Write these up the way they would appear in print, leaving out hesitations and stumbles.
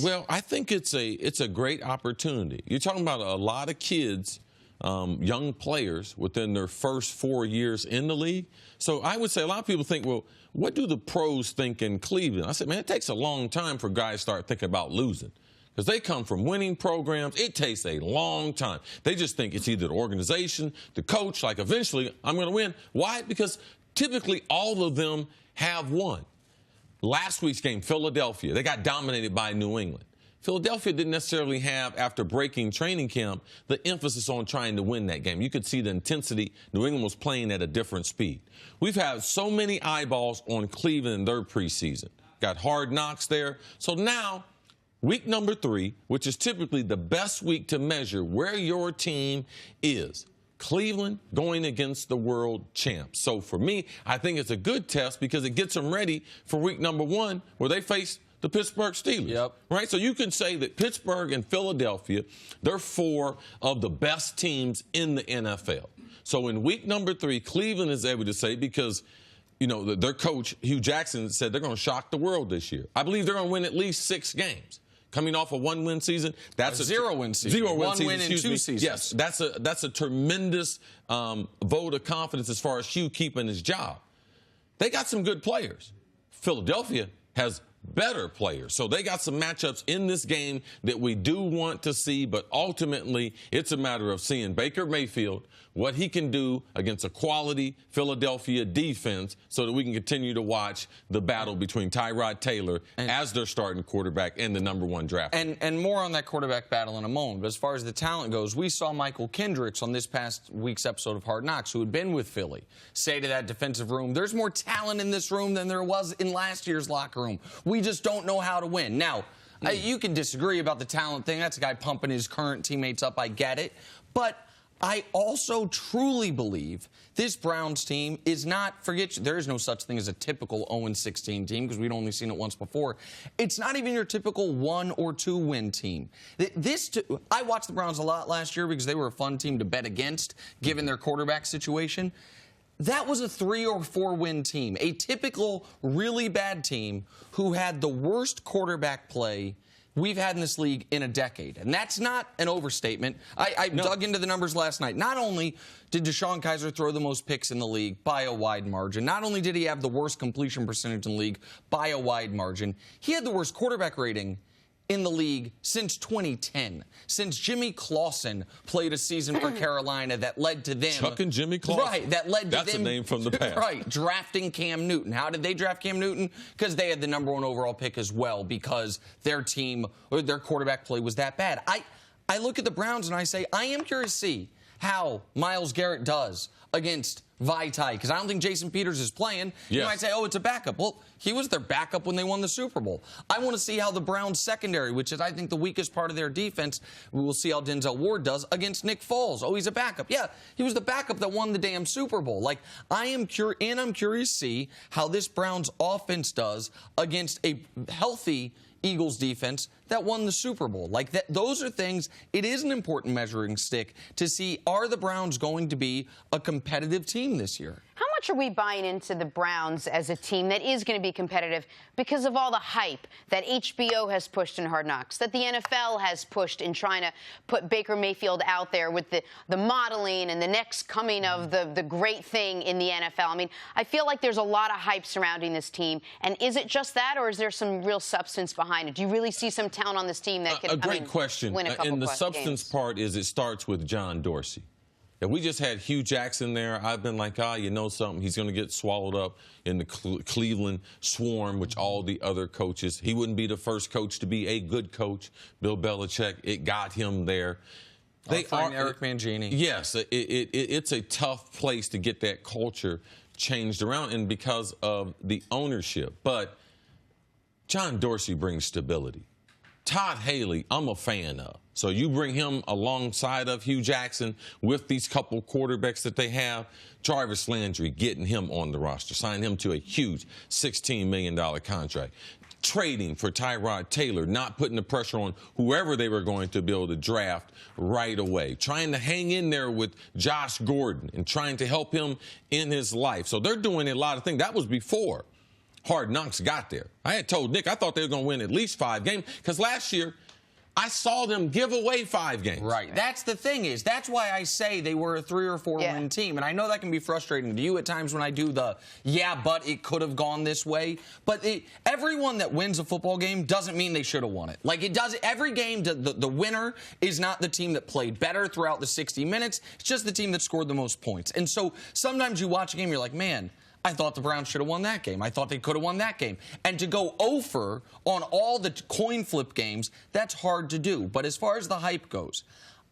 Well, I think it's a great opportunity. You're talking about a lot of kids, young players within their first 4 years in the league. So I would say a lot of people think, well, what do the pros think in Cleveland? I said, man, it takes a long time for guys to start thinking about losing. Because they come from winning programs. It takes a long time. They just think it's either the organization, the coach, like eventually I'm going to win. Why? Because typically all of them have won. Last week's game, Philadelphia, they got dominated by New England. Philadelphia didn't necessarily have, after breaking training camp, the emphasis on trying to win that game. You could see the intensity. New England was playing at a different speed. We've had so many eyeballs on Cleveland in their preseason. Got Hard Knocks there. So now, week number 3, which is typically the best week to measure where your team is. Cleveland going against the world champs. So for me, I think it's a good test because it gets them ready for week number 1 where they face the Pittsburgh Steelers. Yep. Right? So you can say that Pittsburgh and Philadelphia, they're 4 of the best teams in the NFL. So in week number 3, Cleveland is able to say, because you know their coach, Hugh Jackson, said they're going to shock the world this year. I believe they're going to win at least 6 games. Coming off a 1-win season, that's a 0-win season. 0-win win in 2 seasons. Yes, that's a tremendous vote of confidence as far as Hugh keeping his job. They got some good players. Philadelphia has better players. So they got some matchups in this game that we do want to see, but ultimately it's a matter of seeing Baker Mayfield, what he can do against a quality Philadelphia defense so that we can continue to watch the battle between Tyrod Taylor as their starting quarterback and the #1 draft. And more on that quarterback battle in a moment. But as far as the talent goes, we saw Michael Kendricks on this past week's episode of Hard Knocks, who had been with Philly, say to that defensive room, there's more talent in this room than there was in last year's locker room. We just don't know how to win. Now, you can disagree about the talent thing. That's a guy pumping his current teammates up. I get it. But I also truly believe this Browns team is not, there is no such thing as a typical 0-16 team because we'd only seen it once before. It's not even your typical 1 or 2 win team. I watched the Browns a lot last year because they were a fun team to bet against given their quarterback situation. That was a 3 or 4 win team, a typical really bad team who had the worst quarterback play we've had in this league in a decade. And that's not an overstatement. I dug into the numbers last night. Not only did DeShone Kizer throw the most picks in the league by a wide margin, not only did he have the worst completion percentage in the league by a wide margin, he had the worst quarterback rating in the league since 2010, since Jimmy Clausen played a season for Carolina that led to them. Chuck and Jimmy Clausen. Right, that led to them. That's a name from the past. Right, drafting Cam Newton. How did they draft Cam Newton? Because they had the #1 overall pick as well, because their team, or their quarterback play was that bad. I look at the Browns and I say, I am curious to see how Myles Garrett does against Vaitai, because I don't think Jason Peters is playing. Yes. You might say, oh, it's a backup. Well, he was their backup when they won the Super Bowl. I want to see how the Browns secondary, which is, I think, the weakest part of their defense, we will see how Denzel Ward does against Nick Foles. Oh, he's a backup. Yeah, he was the backup that won the damn Super Bowl. Like, I'm curious to see how this Browns offense does against a healthy Eagles defense that won the Super Bowl. Like that, those are things, it is an important measuring stick to see, are the Browns going to be a competitive team this year? How much are we buying into the Browns as a team that is going to be competitive because of all the hype that HBO has pushed in Hard Knocks, that the NFL has pushed in trying to put Baker Mayfield out there with the modeling and the next coming of the great thing in the NFL? I mean, I feel like there's a lot of hype surrounding this team. And is it just that, or is there some real substance behind it? Do you really see some talent on this team that can question. Win a couple and the substance games? Part is it starts with John Dorsey. If we just had Hugh Jackson there, I've been like, you know something, he's going to get swallowed up in the Cleveland swarm, which all the other coaches. He wouldn't be the first coach to be a good coach. Bill Belichick, it got him there. They are Eric Mangini. Yes, it's a tough place to get that culture changed around, and because of the ownership. But John Dorsey brings stability. Todd Haley, I'm a fan of. So you bring him alongside of Hugh Jackson with these couple quarterbacks that they have. Jarvis Landry, getting him on the roster, signing him to a huge $16 million contract. Trading for Tyrod Taylor, not putting the pressure on whoever they were going to be able to draft right away. Trying to hang in there with Josh Gordon and trying to help him in his life. So they're doing a lot of things. That was before Hard Knocks got there. I had told Nick I thought they were going to win at least 5 games because last year I saw them give away 5 games. Right. That's the thing is, that's why I say they were a 3 or 4 win team. And I know that can be frustrating to you at times when I do the, yeah, but it could have gone this way. But everyone that wins a football game doesn't mean they should have won it. Like, it does, every game, the winner is not the team that played better throughout the 60 minutes. It's just the team that scored the most points. And so sometimes you watch a game, you're like, man, I thought the Browns should have won that game. I thought they could have won that game. And to go over on all the coin flip games, that's hard to do. But as far as the hype goes,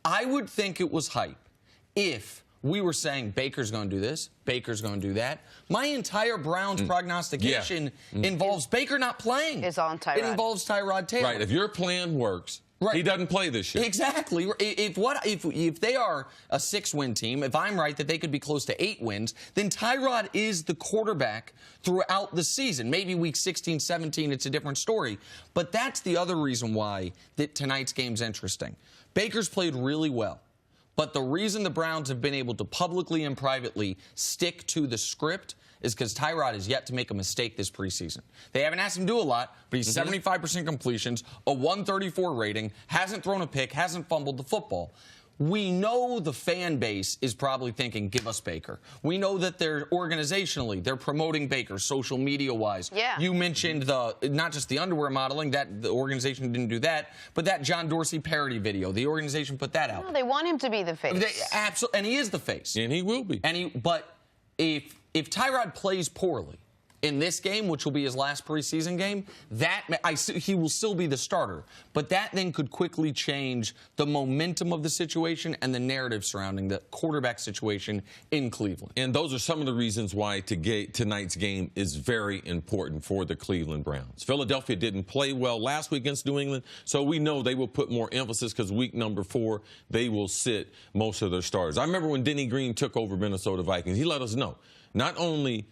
I would think it was hype if we were saying Baker's going to do this, Baker's going to do that. My entire Browns prognostication involves Baker not playing. It's on Tyrod. It involves Tyrod Taylor. Right. If your plan works, he doesn't play this year. Exactly. If they are a 6-win team, if I'm right that they could be close to 8 wins, then Tyrod is the quarterback throughout the season. Maybe week 16, 17, it's a different story. But that's the other reason why that tonight's game's interesting. Baker's played really well. But the reason the Browns have been able to publicly and privately stick to the script is because Tyrod has yet to make a mistake this preseason. They haven't asked him to do a lot, but he's 75% completions, a 134 rating, hasn't thrown a pick, hasn't fumbled the football. We know the fan base is probably thinking, give us Baker. We know that they're organizationally, they're promoting Baker, social media-wise. Yeah. You mentioned not just the underwear modeling, that the organization didn't do that, but that John Dorsey parody video, the organization put that out. No, they want him to be the face. Absolutely, and he is the face. And he will be. But if Tyrod plays poorly in this game, which will be his last preseason game, he will still be the starter. But that then could quickly change the momentum of the situation and the narrative surrounding the quarterback situation in Cleveland. And those are some of the reasons why tonight's game is very important for the Cleveland Browns. Philadelphia didn't play well last week against New England, so we know they will put more emphasis because week number 4, they will sit most of their starters. I remember when Denny Green took over Minnesota Vikings, he let us know, not only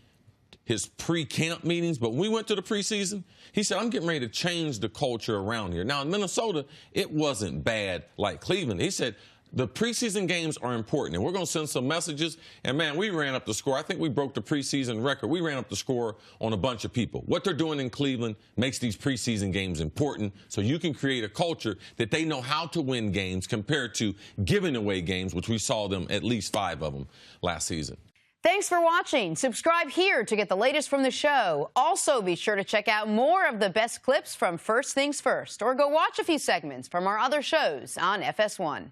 his pre-camp meetings, but when we went to the preseason, he said, I'm getting ready to change the culture around here. Now, in Minnesota, it wasn't bad like Cleveland. He said, the preseason games are important, and we're going to send some messages. And, man, we ran up the score. I think we broke the preseason record. We ran up the score on a bunch of people. What they're doing in Cleveland makes these preseason games important so you can create a culture that they know how to win games compared to giving away games, which we saw them at least 5 of them last season. Thanks for watching. Subscribe here to get the latest from the show. Also, be sure to check out more of the best clips from First Things First, or go watch a few segments from our other shows on FS1.